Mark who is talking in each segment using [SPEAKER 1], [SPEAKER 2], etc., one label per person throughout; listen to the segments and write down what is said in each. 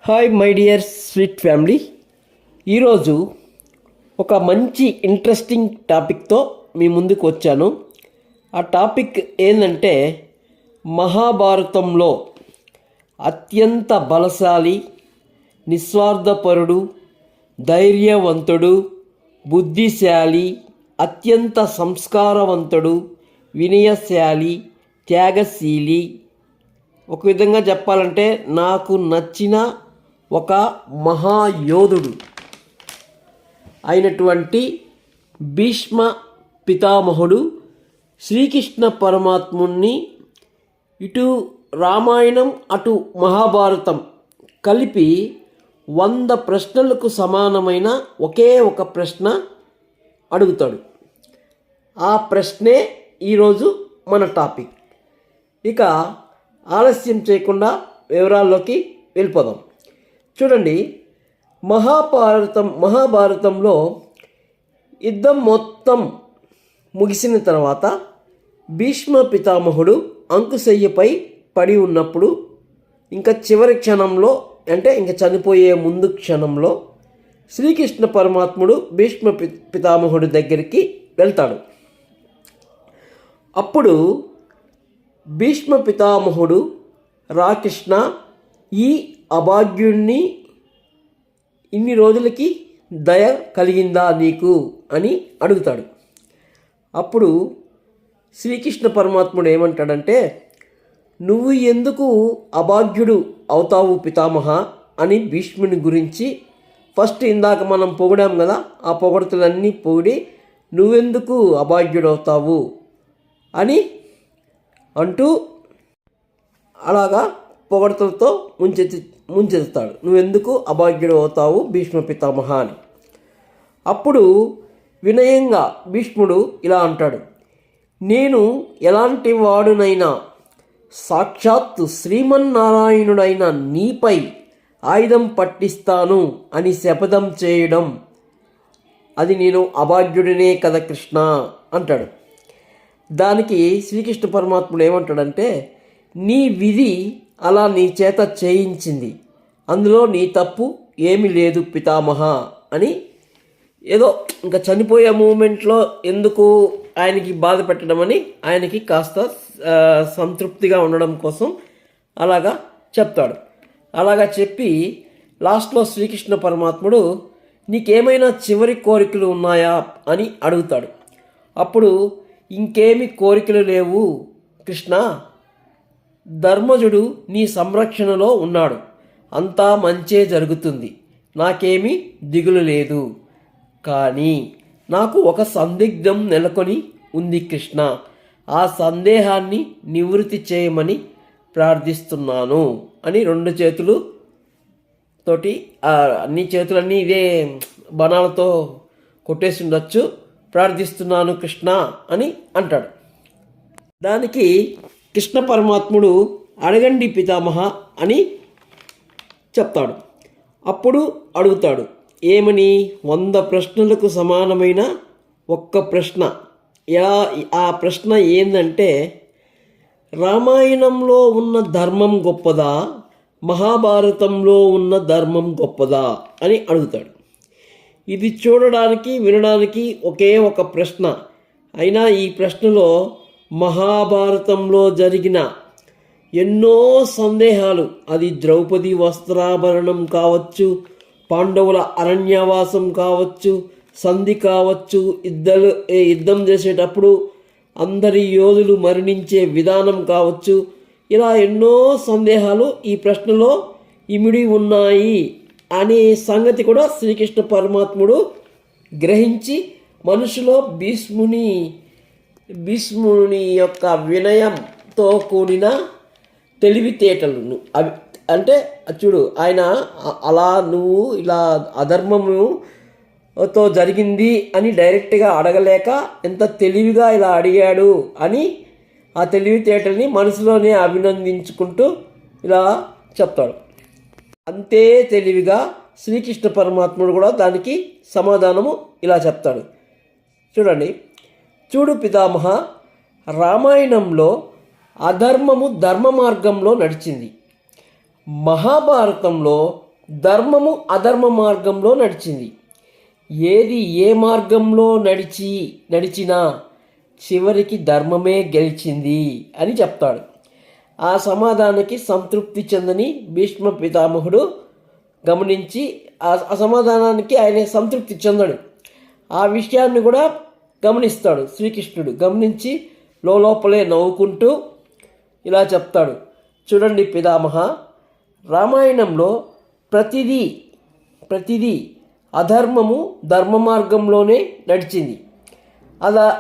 [SPEAKER 1] Hi my dear sweet family. ఈరోజు ఒక మంచి ఇంట్రెస్టింగ్ టాపిక్తో మీ ముందుకు వచ్చాను. ఆ టాపిక్ ఏంటంటే మహాభారతంలో అత్యంత బలశాలి, నిస్వార్థపరుడు, ధైర్యవంతుడు, బుద్ధిశాలి, అత్యంత సంస్కారవంతుడు, వినయశాలి, త్యాగశీలి, ఒక విధంగా చెప్పాలంటే నాకు నచ్చిన ఒక మహాయోధుడు అయినటువంటి భీష్మ పితామహుడు శ్రీకృష్ణ పరమాత్ముని ఇటు రామాయణం అటు మహాభారతం కలిపి 100 ప్రశ్నలకు సమానమైన ఒకే ఒక ప్రశ్న అడుగుతాడు. ఆ ప్రశ్నే ఈరోజు మన టాపిక్. ఇక ఆలస్యం చేయకుండా వివరాల్లోకి వెళ్ళిపోదాం. చూడండి, మహాభారతంలో యుద్ధం మొత్తం ముగిసిన తర్వాత భీష్మ పితామహుడు అంకుశయ్యపై పడి ఉన్నప్పుడు ఇంకా చివరి క్షణంలో, అంటే ఇంకా చనిపోయే ముందు క్షణంలో శ్రీకృష్ణ పరమాత్ముడు భీష్మ పితామహుడి దగ్గరికి వెళ్తాడు. అప్పుడు భీష్మ పితామహుడు, రాకృష్ణ, ఈ అభాగ్యుణ్ణి ఇన్ని రోజులకి దయ కలిగిందా నీకు అని అడుగుతాడు. అప్పుడు శ్రీకృష్ణ పరమాత్ముడు ఏమంటాడంటే, నువ్వు ఎందుకు అభాగ్యుడు అవుతావు పితామహ అని భీష్ముని గురించి ఫస్ట్ ఇందాక మనం పొగిడాం కదా, ఆ పొగడతలన్నీ పొగిడి నువ్వెందుకు అభాగ్యుడు అవుతావు అంటూ అలాగా పొగడతలతో ముంచెత్తుతాడు. నువ్వెందుకు అభాగ్యుడు అవుతావు భీష్మ పితామహ అని. అప్పుడు వినయంగా భీష్ముడు ఇలా అంటాడు, నేను ఎలాంటి వాడునైనా సాక్షాత్తు శ్రీమన్నారాయణుడైన నీపై ఆయుధం పట్టిస్తాను అని శపథం చేయడం, అది నేను అభాగ్యుడినే కదా కృష్ణ అంటాడు. దానికి శ్రీకృష్ణ పరమాత్ముడు ఏమంటాడంటే, నీ విధి అలా నీ చేత చేయించింది, అందులో నీ తప్పు ఏమీ లేదు పితామహ అని ఏదో ఇంకా చనిపోయే మూమెంట్లో ఎందుకు ఆయనకి బాధ పెట్టడం అని ఆయనకి కాస్త సంతృప్తిగా ఉండడం కోసం అలాగా చెప్తాడు. అలాగా చెప్పి లాస్ట్లో శ్రీకృష్ణ పరమాత్ముడు నీకేమైనా చివరి కోరికలు ఉన్నాయా అని అడుగుతాడు. అప్పుడు ఇంకేమి కోరికలు లేవు కృష్ణ, ధర్మజుడు నీ సంరక్షణలో ఉన్నాడు, అంతా మంచే జరుగుతుంది, నాకేమీ దిగులు లేదు. కానీ నాకు ఒక సందిగ్ధం నెలకొని ఉంది కృష్ణ, ఆ సందేహాన్ని నివృత్తి చేయమని ప్రార్థిస్తున్నాను అని 2 చేతులతోటి, అన్ని చేతులన్నీ ఇదే బణాలతో కొట్టేసి ఉండొచ్చు, ప్రార్థిస్తున్నాను కృష్ణ అని అంటాడు. దానికి కృష్ణ పరమాత్ముడు అడగండి పితామహ అని చెప్తాడు. అప్పుడు అడుగుతాడు ఏమని, 100 ప్రశ్నలకు సమానమైన ఒక్క ప్రశ్న. ఆ ప్రశ్న ఏందంటే, రామాయణంలో ఉన్న ధర్మం గొప్పదా, మహాభారతంలో ఉన్న ధర్మం గొప్పదా అని అడుగుతాడు. ఇది చూడడానికి వినడానికి ఒకే ఒక ప్రశ్న అయినా ఈ ప్రశ్నలో మహాభారతంలో జరిగిన ఎన్నో సందేహాలు, అది ద్రౌపది వస్త్రాభరణం కావచ్చు, పాండవుల అరణ్యవాసం కావచ్చు, సంధి కావచ్చు, యుద్ధం చేసేటప్పుడు అందరి యోధులు మరణించే విధానం కావచ్చు, ఇలా ఎన్నో సందేహాలు ఈ ప్రశ్నలో ఇమిడి ఉన్నాయి అనే సంగతి కూడా శ్రీకృష్ణ పరమాత్ముడు గ్రహించి మనసులో భీష్ముని యొక్క వినయంతో కూడిన తెలివితేటలను అంటే చూడు, ఆయన అలా నువ్వు ఇలా అధర్మముతో జరిగింది అని డైరెక్ట్గా అడగలేక ఎంత తెలివిగా ఇలా అడిగాడు అని ఆ తెలివితేటల్ని మనసులోనే అభినందించుకుంటూ ఇలా చెప్తాడు. అంతే తెలివిగా శ్రీకృష్ణ పరమాత్ముడు కూడా దానికి సమాధానము ఇలా చెప్తాడు. చూడు పితామహ, రామాయణంలో అధర్మము ధర్మ మార్గంలో నడిచింది, మహాభారతంలో ధర్మము అధర్మ మార్గంలో నడిచింది. ఏది ఏ మార్గంలో నడిచినా చివరికి ధర్మమే గెలిచింది అని చెప్తాడు. ఆ సమాధానానికి సంతృప్తి చెందని భీష్మ పితామహుడు గమనించి ఆ సమాధానానికి ఆయన సంతృప్తి చెందడు. ఆ విషయాన్ని కూడా గమనిస్తాడు శ్రీకృష్ణుడు. గమనించి లోపలే నవ్వుకుంటూ ఇలా చెప్తాడు, చూడండి పితామహ, రామాయణంలో ప్రతిదీ అధర్మము ధర్మ మార్గంలోనే నడిచింది.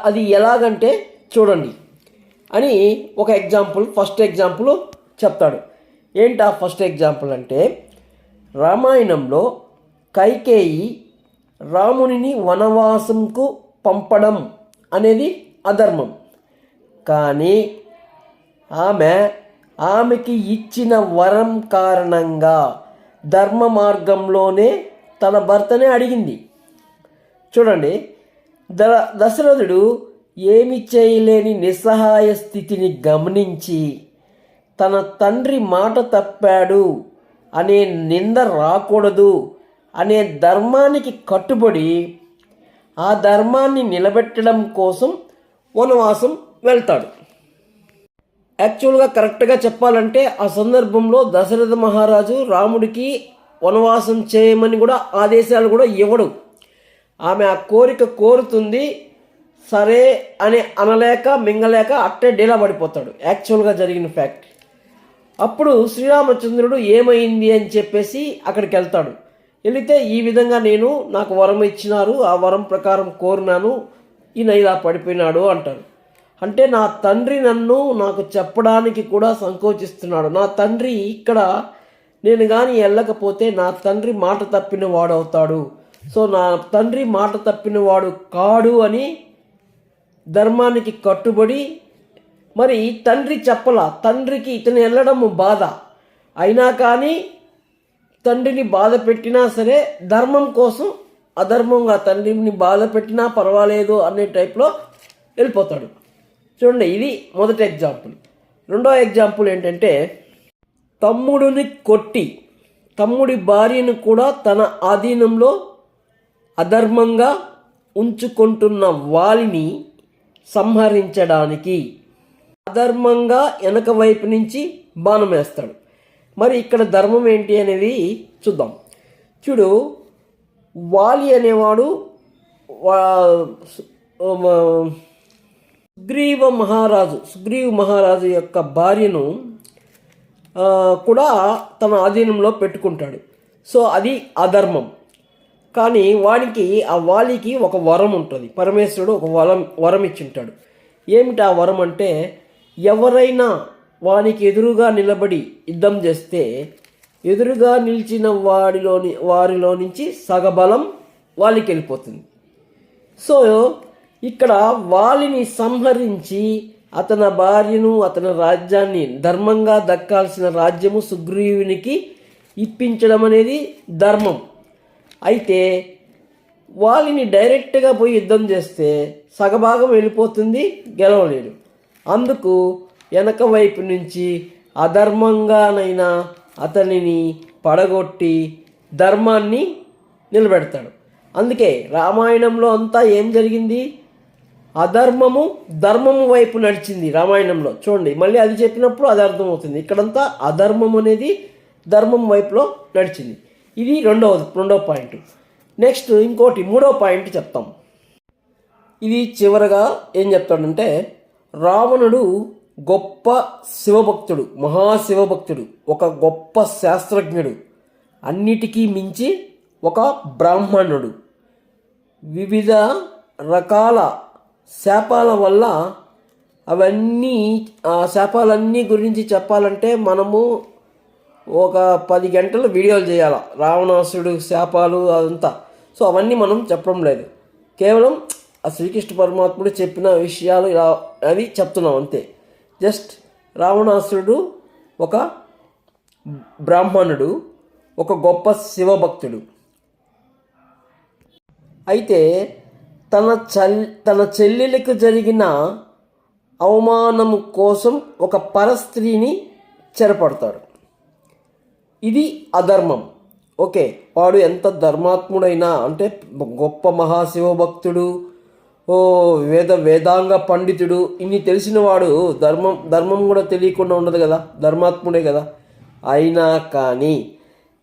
[SPEAKER 1] అది ఎలాగంటే చూడండి అని ఒక ఫస్ట్ ఎగ్జాంపుల్ చెప్తాడు. ఏంటి ఆ ఫస్ట్ ఎగ్జాంపుల్ అంటే, రామాయణంలో కైకేయి రామునిని వనవాసంకు పంపడం అనేది అధర్మం. కానీ ఆమెకి ఇచ్చిన వరం కారణంగా ధర్మ మార్గంలోనే తన భర్తనే అడిగింది. చూడండి, దశరథుడు ఏమి చేయలేని నిస్సహాయ స్థితిని గమనించి తన తండ్రి మాట తప్పాడు అనే నింద రాకూడదు అనే ధర్మానికి కట్టుబడి ఆ ధర్మాన్ని నిలబెట్టడం కోసం వనవాసం వెళ్తాడు. యాక్చువల్గా కరెక్ట్గా చెప్పాలంటే ఆ సందర్భంలో దశరథ మహారాజు రాముడికి వనవాసం చేయమని కూడా ఆదేశాలు కూడా ఇవ్వడు. ఆమె ఆ కోరిక కోరుతుంది, సరే అని అనలేక మింగలేక అట్టే డీలా పడిపోతాడు. యాక్చువల్గా జరిగిన ఫ్యాక్ట్. అప్పుడు శ్రీరామచంద్రుడు ఏమైంది అని చెప్పేసి అక్కడికి వెళ్తాడు. వెళితే ఈ విధంగా నాకు వరం ఇచ్చినారు, ఆ వరం ప్రకారం కోరినాను, ఈయన ఇలా పడిపోయినాడు అంటారు. అంటే నా తండ్రి నాకు చెప్పడానికి కూడా సంకోచిస్తున్నాడు. నా తండ్రి ఇక్కడ నేను కానీ వెళ్ళకపోతే నా తండ్రి మాట తప్పిన వాడవుతాడు. సో నా తండ్రి మాట తప్పిన వాడు కాడు అని ధర్మానికి కట్టుబడి, మరి తండ్రి చెప్పలా, తండ్రికి ఇతను వెళ్ళడం బాధ అయినా కానీ తండ్రిని బాధ పెట్టినా సరే ధర్మం కోసం అధర్మంగా తండ్రిని బాధ పెట్టినా పర్వాలేదు అనే టైప్లో వెళ్ళిపోతాడు. చూడండి, ఇది మొదటి ఎగ్జాంపుల్. రెండో ఎగ్జాంపుల్ ఏంటంటే, తమ్ముడిని కొట్టి తమ్ముడి భార్యను కూడా తన ఆధీనంలో అధర్మంగా ఉంచుకుంటున్న వాలిని సంహరించడానికి అధర్మంగా వెనక వైపు నుంచి బాణం వేస్తాడు. మరి ఇక్కడ ధర్మం ఏంటి అనేది చూద్దాం. చూడు, వాలి అనేవాడు సుగ్రీవ మహారాజు యొక్క భార్యను కూడా తన ఆధీనంలో పెట్టుకుంటాడు. సో అది అధర్మం. కానీ ఆ వాలికి ఒక వరం ఉంటుంది. పరమేశ్వరుడు ఒక వరం ఇచ్చింటాడు. ఏమిటి ఆ వరం అంటే, ఎవరైనా వానికి ఎదురుగా నిలబడి యుద్ధం చేస్తే ఎదురుగా నిలిచిన వారిలో నుంచి సగబలం వాలికి వెళ్ళిపోతుంది. సో ఇక్కడ వాలిని సంహరించి అతని భార్యను, అతని రాజ్యాన్ని, ధర్మంగా దక్కాల్సిన రాజ్యము సుగ్రీవునికి ఇప్పించడం అనేది ధర్మం. అయితే వాలిని డైరెక్ట్గా పోయి యుద్ధం చేస్తే సగభాగం వెళ్ళిపోతుంది, గెలవలేడు. అందుకు వెనక వైపు నుంచి అధర్మంగానైనా అతనిని పడగొట్టి ధర్మాన్ని నిలబెడతాడు. అందుకే రామాయణంలో అంతా ఏం జరిగింది, ధర్మము వైపు నడిచింది రామాయణంలో. చూడండి, మళ్ళీ అది చెప్పినప్పుడు అది అర్థమవుతుంది. ఇక్కడంతా అధర్మం అనేది ధర్మం వైపులో నడిచింది. ఇది రెండో పాయింట్. నెక్స్ట్ ఇంకోటి మూడో పాయింట్ చెప్తాం. ఇది చివరగా ఏం చెప్తాడంటే, రావణుడు గొప్ప శివభక్తుడు, మహాశివభక్తుడు, ఒక గొప్ప శాస్త్రజ్ఞుడు, అన్నిటికీ మించి ఒక బ్రాహ్మణుడు. వివిధ రకాల శాపాల వల్ల ఆ శాపాలన్నీ గురించి చెప్పాలంటే మనము ఒక 10 గంటలు వీడియోలు చేయాలి. రావణాసుడు శాపాలు అదంతా. సో అవన్నీ మనం చెప్పడం లేదు. కేవలం ఆ శ్రీకృష్ణ పరమాత్ముడు చెప్పిన విషయాలు ఇలా అవి చెప్తున్నాం అంతే. జస్ట్ రావణాసురుడు ఒక బ్రాహ్మణుడు, ఒక గొప్ప శివభక్తుడు. అయితే తన చెల్లెలకు జరిగిన అవమానము కోసం ఒక పరస్త్రీని చెరపడతాడు. ఇది అధర్మం. ఓకే, వాడు ఎంత ధర్మాత్ముడైనా, అంటే గొప్ప మహాశివభక్తుడు, ఓ వేదాంగ పండితుడు, ఇన్ని తెలిసిన వాడు ధర్మం కూడా తెలియకుండా ఉండదు కదా, ధర్మాత్ముడే కదా. అయినా కానీ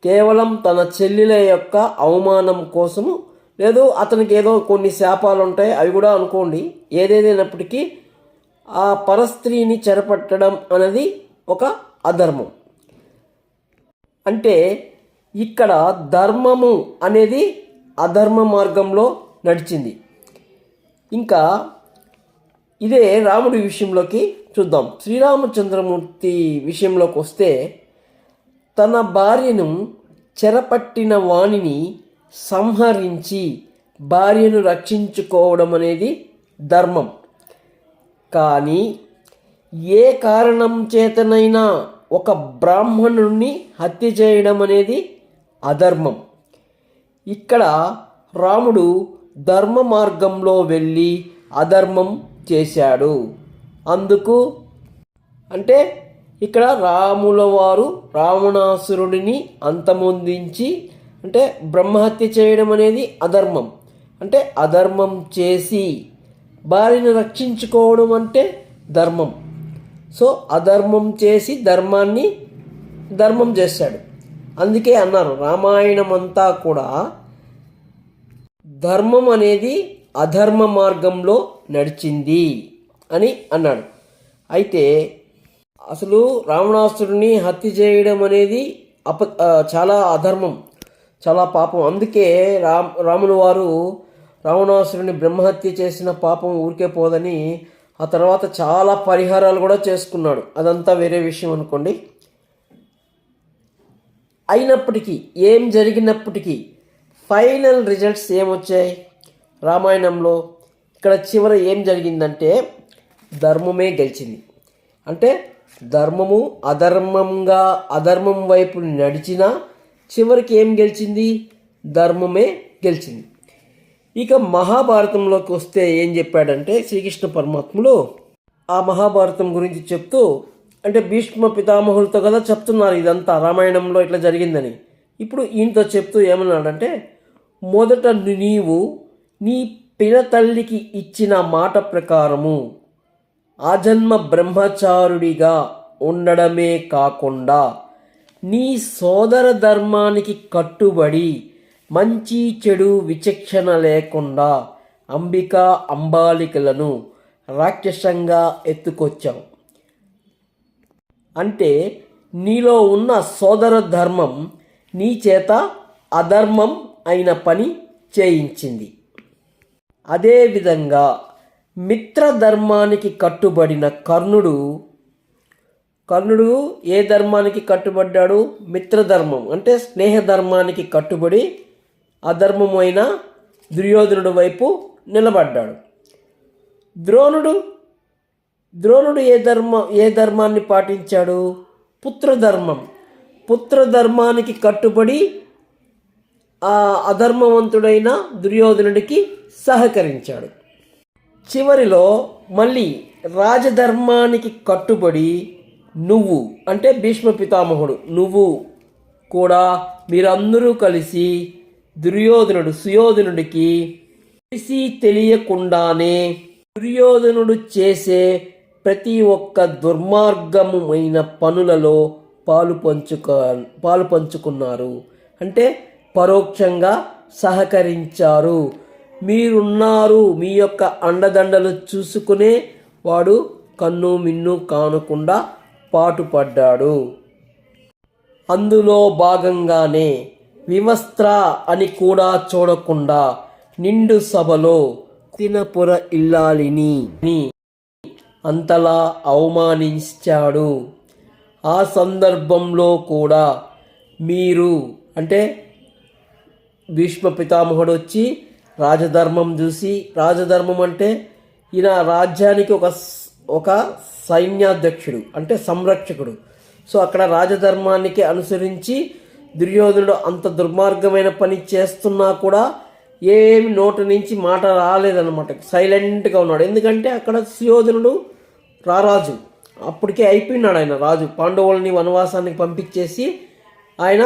[SPEAKER 1] కేవలం తన చెల్లెల యొక్క అవమానం కోసము, లేదు అతనికి ఏదో కొన్ని శాపాలు ఉంటాయి, అవి కూడా అనుకోండి, ఏదేదైనప్పటికీ ఆ పరస్త్రీని చెరపట్టడం అనేది ఒక అధర్మం. అంటే ఇక్కడ ధర్మము అనేది అధర్మ మార్గంలో నడిచింది. ఇంకా ఇదే రాముడి విషయంలోకి చూద్దాం. శ్రీరామచంద్రమూర్తి విషయంలోకి వస్తే, తన భార్యను చెరపట్టిన వాణిని సంహరించి భార్యను రక్షించుకోవడం అనేది ధర్మం. కానీ ఏ కారణం చేతనైనా ఒక బ్రాహ్మణుణ్ణి హత్య చేయడం అనేది అధర్మం. ఇక్కడ రాముడు ధర్మ మార్గంలో వెళ్ళి అధర్మం చేశాడు. అందుకు అంటే ఇక్కడ రాముల వారు రావణాసురుడిని అంతమొందించి, అంటే బ్రహ్మహత్య చేయడం అనేది అధర్మం. అంటే అధర్మం చేసి భార్యను రక్షించుకోవడం అంటే ధర్మం. సో అధర్మం చేసి ధర్మం చేశాడు. అందుకే అన్నారు, రామాయణం అంతా కూడా ధర్మం అనేది అధర్మ మార్గంలో నడిచింది అని అన్నాడు. అయితే అసలు రావణాసురుడిని హత్య చేయడం అనేది చాలా అధర్మం, చాలా పాపం. అందుకే రాముల వారు రావణాసురుని బ్రహ్మహత్య చేసిన పాపం ఊరికే పోదని ఆ తర్వాత చాలా పరిహారాలు కూడా చేసుకున్నాడు. అదంతా వేరే విషయం అనుకోండి. అయినప్పటికీ, ఏం జరిగినప్పటికీ ఫైనల్ రిజల్ట్స్ ఏమొచ్చాయి రామాయణంలో? ఇక్కడ చివర ఏం జరిగిందంటే ధర్మమే గెలిచింది. అంటే ధర్మము అధర్మం వైపు నడిచినా చివరికి ఏం గెలిచింది? ధర్మమే గెలిచింది. ఇక మహాభారతంలోకి వస్తే ఏం చెప్పాడంటే శ్రీకృష్ణ పరమాత్ములు ఆ మహాభారతం గురించి చెప్తూ, అంటే భీష్మ పితామహులతో కదా చెప్తున్నారు ఇదంతా రామాయణంలో ఇట్లా జరిగిందని. ఇప్పుడు ఈయనతో చెప్తూ ఏమన్నాడంటే, మొదట నీవు నీ పినతల్లికి ఇచ్చిన మాట ప్రకారము ఆజన్మ బ్రహ్మచారుడిగా ఉండడమే కాకుండా నీ సోదర ధర్మానికి కట్టుబడి మంచి చెడు విచక్షణ లేకుండా అంబాలికలను రాక్షసంగా ఎత్తుకొచ్చావు. అంటే నీలో ఉన్న సోదర ధర్మం నీ చేత అధర్మం అయిన పని చేయించింది. అదేవిధంగా మిత్రధర్మానికి కట్టుబడిన కర్ణుడు ఏ ధర్మానికి కట్టుబడ్డాడు? మిత్రధర్మం అంటే స్నేహధర్మానికి కట్టుబడి అధర్మమైన దుర్యోధనుడి వైపు నిలబడ్డాడు. ద్రోణుడు ఏ ధర్మాన్ని పాటించాడు? పుత్రధర్మానికి కట్టుబడి ఆ అధర్మవంతుడైన దుర్యోధనుడికి సహకరించాడు. చివరిలో మళ్ళీ రాజధర్మానికి కట్టుబడి నువ్వు, అంటే భీష్మ పితామహుడు, నువ్వు కూడా మీరందరూ కలిసి సుయోధనుడికి తెలియకుండానే దుర్యోధనుడు చేసే ప్రతి ఒక్క దుర్మార్గమైన పనులలో పాలు పంచుకున్నారు. అంటే పరోక్షంగా సహకరించారు. మీరున్నారు, మీ యొక్క అండదండలు చూసుకునే వాడు కన్ను మిన్ను కానకుండా పాటుపడ్డాడు. అందులో భాగంగానే వివస్త్ర అని కూడా చూడకుండా నిండు సభలో తినపుర ఇల్లాలిని అంతలా అవమానించాడు. ఆ సందర్భంలో కూడా మీరు, అంటే భీష్మ పితామహుడు వచ్చి రాజధర్మం చూసి, రాజధర్మం అంటే ఈయన రాజ్యానికి ఒక సైన్యాధ్యక్షుడు, అంటే సంరక్షకుడు. సో అక్కడ రాజధర్మానికి అనుసరించి దుర్యోధనుడు అంత దుర్మార్గమైన పని చేస్తున్నా కూడా ఏమి నోటి నుంచి మాట రాలేదన్నమాట, సైలెంట్గా ఉన్నాడు. ఎందుకంటే అక్కడ సుయోధనుడు రారాజు, అప్పటికే అయిపోయినాడు ఆయన రాజు. పాండవులని వనవాసానికి పంపించేసి ఆయన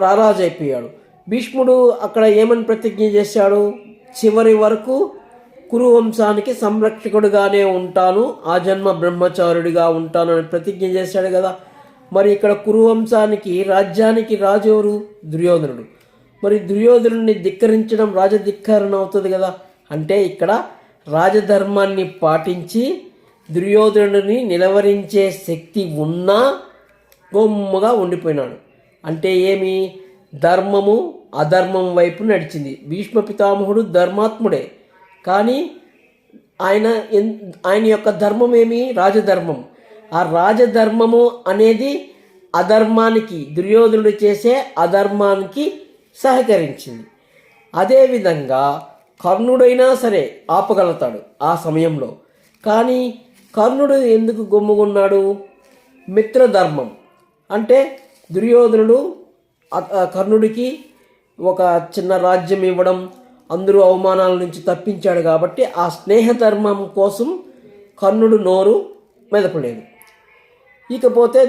[SPEAKER 1] రారాజు అయిపోయాడు. భీష్ముడు అక్కడ ఏమని ప్రతిజ్ఞ చేశాడు? చివరి వరకు కురువంశానికి సంరక్షకుడుగానే ఉంటాను, ఆ జన్మ బ్రహ్మచారుడిగా ఉంటాను అని ప్రతిజ్ఞ చేశాడు కదా. మరి ఇక్కడ కురువంశానికి రాజ్యానికి రాజు ఎవరు? దుర్యోధనుడు. మరి దుర్యోధనుడిని ధిక్కరించడం రాజధిక్కరణ అవుతుంది కదా. అంటే ఇక్కడ రాజధర్మాన్ని పాటించి దుర్యోధనుడిని నిలవరించే శక్తి ఉన్నా గొమ్మగా ఉండిపోయినాడు. అంటే ఏమి? ధర్మము అధర్మం వైపు నడిచింది. భీష్మ పితామహుడు ధర్మాత్ముడే, కానీ ఆయన యొక్క ధర్మం ఏమి? రాజధర్మం. ఆ రాజధర్మము అనేది అధర్మానికి, దుర్యోధనుడు చేసే అధర్మానికి సహకరించింది. అదేవిధంగా కర్ణుడైనా సరే ఆపగలుగుతాడు ఆ సమయంలో, కానీ కర్ణుడు ఎందుకు గొమ్ముకున్నాడు? మిత్రధర్మం. అంటే దుర్యోధనుడు కర్ణుడికి ఒక చిన్న రాజ్యం ఇవ్వడం, అందరూ అవమానాల నుంచి తప్పించాడు కాబట్టి ఆ స్నేహధర్మం కోసం కర్ణుడు నోరు మెదపలేదు. ఇకపోతే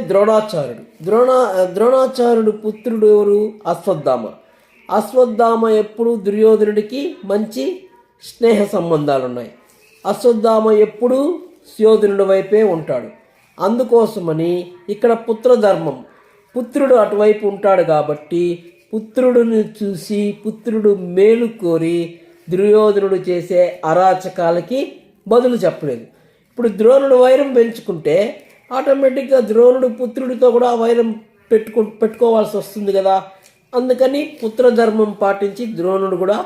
[SPEAKER 1] ద్రోణాచార్యుడు పుత్రుడు ఎవరు? అశ్వత్థామ ఎప్పుడు దుర్యోధనుడికి మంచి స్నేహ సంబంధాలు ఉన్నాయి. అశ్వత్థామ ఎప్పుడు సుయోధనుడి వైపే ఉంటాడు. అందుకోసమని ఇక్కడ పుత్రధర్మం, పుత్రుడు అటువైపు ఉంటాడు కాబట్టి పుత్రుడిని చూసి పుత్రుడు మేలు కోరి దుర్యోధనుడు చేసే అరాచకాలకి బదులు చెప్పలేదు. ఇప్పుడు ద్రోణుడు వైరం పెంచుకుంటే ఆటోమేటిక్గా ద్రోణుడు పుత్రుడితో కూడా వైరం పెట్టుకోవాల్సి వస్తుంది కదా. అందుకని పుత్రధర్మం పాటించి ద్రోణుడు కూడా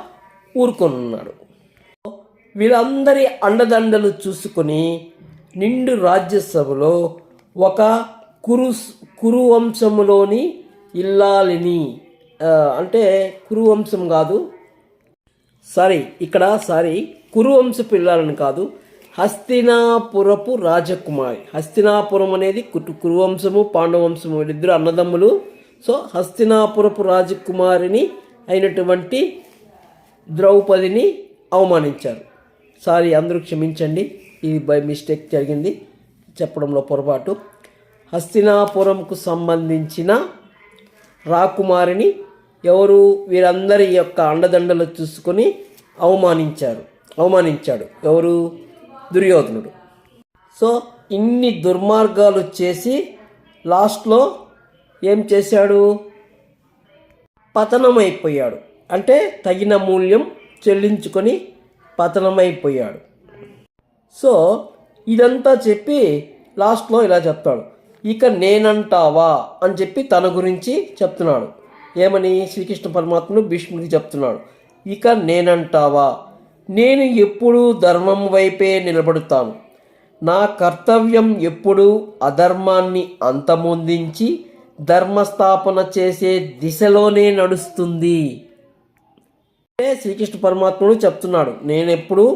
[SPEAKER 1] ఊరుకొనున్నాడు. వీళ్ళందరి అండదండలు చూసుకొని నిండు రాజ్యసభలో ఒక కురువంశములోని ఇల్లాలిని, అంటే కురువంశం కాదు, కురువంశపు ఇల్లాలని కాదు, హస్తినాపురపు రాజకుమారి. హస్తినాపురం అనేది కురువంశము పాండవంశము వీళ్ళిద్దరు అన్నదమ్ములు. సో హస్తినాపురపు రాజకుమారిని అయినటువంటి ద్రౌపదిని అవమానించారు. అందరూ క్షమించండి, ఇది బై మిస్టేక్ జరిగింది, చెప్పడంలో పొరపాటు. హస్తినాపురంకు సంబంధించిన రాకుమారిని ఎవరు? వీరందరి యొక్క అండదండలు చూసుకొని అవమానించాడు. ఎవరు? దుర్యోధనుడు. సో ఇన్ని దుర్మార్గాలు చేసి లాస్ట్లో ఏం చేశాడు? పతనమైపోయాడు. అంటే తగిన మూల్యం చెల్లించుకొని పతనమైపోయాడు. సో ఇదంతా చెప్పి లాస్ట్లో ఇలా చెప్తాడు, ఇక నేనంటావా అని చెప్పి తన గురించి చెప్తున్నాడు. ఏమని? శ్రీకృష్ణ పరమాత్ముడు భీష్ముడికి చెప్తున్నాడు, ఇక నేనంటావా, నేను ఎప్పుడూ ధర్మం వైపే నిలబడుతాను. నా కర్తవ్యం ఎప్పుడూ అధర్మాన్ని అంతమొందించి ధర్మస్థాపన చేసే దిశలోనే నడుస్తుంది. అంటే శ్రీకృష్ణ పరమాత్ముడు చెప్తున్నాడు, నేను ఎప్పుడూ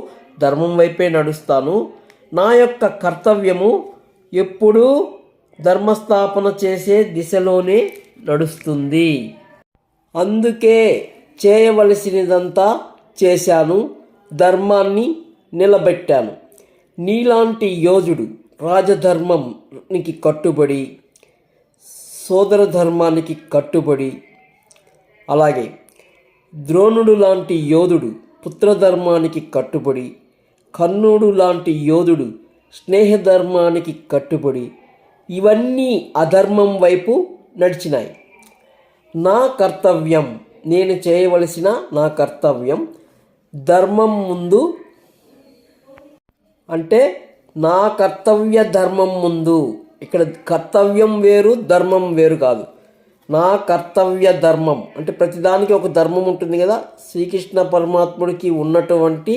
[SPEAKER 1] ధర్మం వైపే నడుస్తాను, నా యొక్క కర్తవ్యము ఎప్పుడూ ధర్మస్థాపన చేసే దిశలోనే నడుస్తుంది. అందుకే చేయవలసినదంతా చేశాను, ధర్మాన్ని నిలబెట్టాను. నీలాంటి యోధుడు రాజధర్మానికి కట్టుబడి, సోదర ధర్మానికి కట్టుబడి, అలాగే ద్రోణుడు లాంటి యోధుడు పుత్రధర్మానికి కట్టుబడి, కర్ణుడు లాంటి యోధుడు స్నేహధర్మానికి కట్టుబడి, ఇవన్నీ అధర్మం వైపు నడిచినాయి. నా కర్తవ్యం, నేను చేయవలసిన నా కర్తవ్యం ధర్మం ముందు, అంటే నా కర్తవ్య ధర్మం ముందు. ఇక్కడ కర్తవ్యం వేరు, ధర్మం వేరు కాదు. నా కర్తవ్య ధర్మం అంటే ప్రతిదానికి ఒక ధర్మం ఉంటుంది కదా. శ్రీకృష్ణ పరమాత్ముడికి ఉన్నటువంటి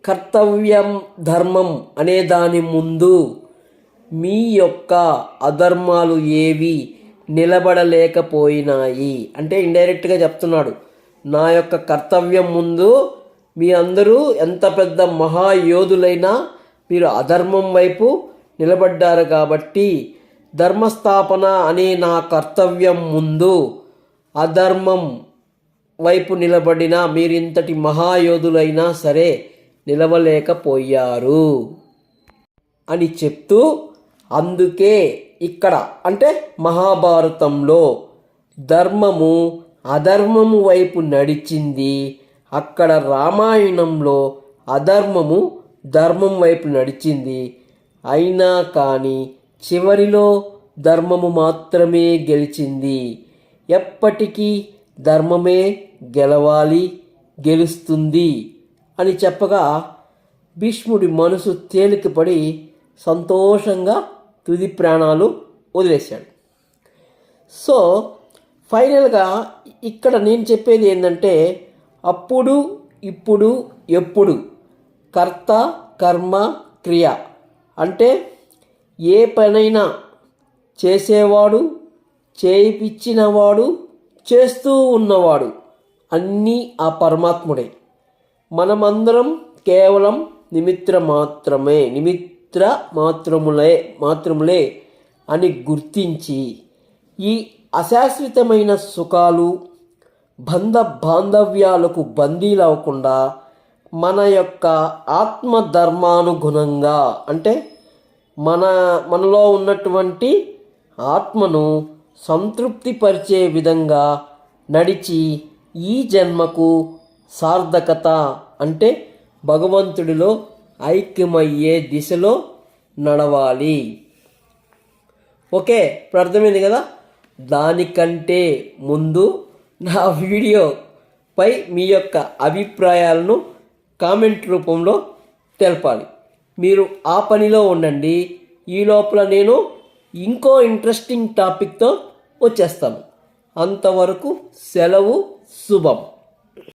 [SPEAKER 1] కర్తవ్యం ధర్మం అనే దాని ముందు మీ యొక్క అధర్మాలు ఏవి నిలబడలేకపోయినాయి. అంటే ఇండైరెక్ట్గా చెప్తున్నాడు, నా యొక్క కర్తవ్యం ముందు మీ అందరూ ఎంత పెద్ద మహాయోధులైనా మీరు అధర్మం వైపు నిలబడ్డారు కాబట్టి ధర్మస్థాపన అనే నా కర్తవ్యం ముందు అధర్మం వైపు నిలబడిన మీరింతటి మహాయోధులైనా సరే నిలవలేకపోయారు అని చెప్తూ, అందుకే ఇక్కడ అంటే మహాభారతంలో ధర్మము అధర్మము వైపు నడిచింది. అక్కడ రామాయణంలో అధర్మము ధర్మం వైపు నడిచింది. అయినా కానీ చివరిలో ధర్మము మాత్రమే గెలిచింది. ఎప్పటికీ ధర్మమే గెలవాలి, గెలుస్తుంది అని చెప్పగా భీష్ముడి మనసు తేలికపడి సంతోషంగా తుది ప్రాణాలు వదిలేశాడు. సో ఫైనల్గా ఇక్కడ నేను చెప్పేది ఏంటంటే, అప్పుడు ఇప్పుడు ఎప్పుడు కర్త కర్మ క్రియ అంటే ఏ పనైనా చేసేవాడు, చేయించినవాడు, చేస్తూ ఉన్నవాడు అన్నీ ఆ పరమాత్ముడే. మనమందరం కేవలం నిమిత్ర మాత్రములే అని గుర్తించి ఈ అశాశ్వతమైన సుఖాలు బాంధవ్యాలకు బందీలవ్వకుండా మన యొక్క ఆత్మధర్మానుగుణంగా అంటే మనలో ఉన్నటువంటి ఆత్మను సంతృప్తిపరిచే విధంగా నడిచి ఈ జన్మకు సార్థకత అంటే భగవంతుడిలో ఐక్యమయ్యే దిశలో నడవాలి. ఓకే, ఇప్పుడు అర్థమైంది కదా. దానికంటే ముందు నా వీడియోపై మీ యొక్క అభిప్రాయాలను కామెంట్ రూపంలో తెలపాలి. మీరు ఆ పనిలో ఉండండి. ఈ లోపల నేను ఇంకో ఇంట్రెస్టింగ్ టాపిక్తో వచ్చేస్తాను. అంతవరకు సెలవు, శుభం.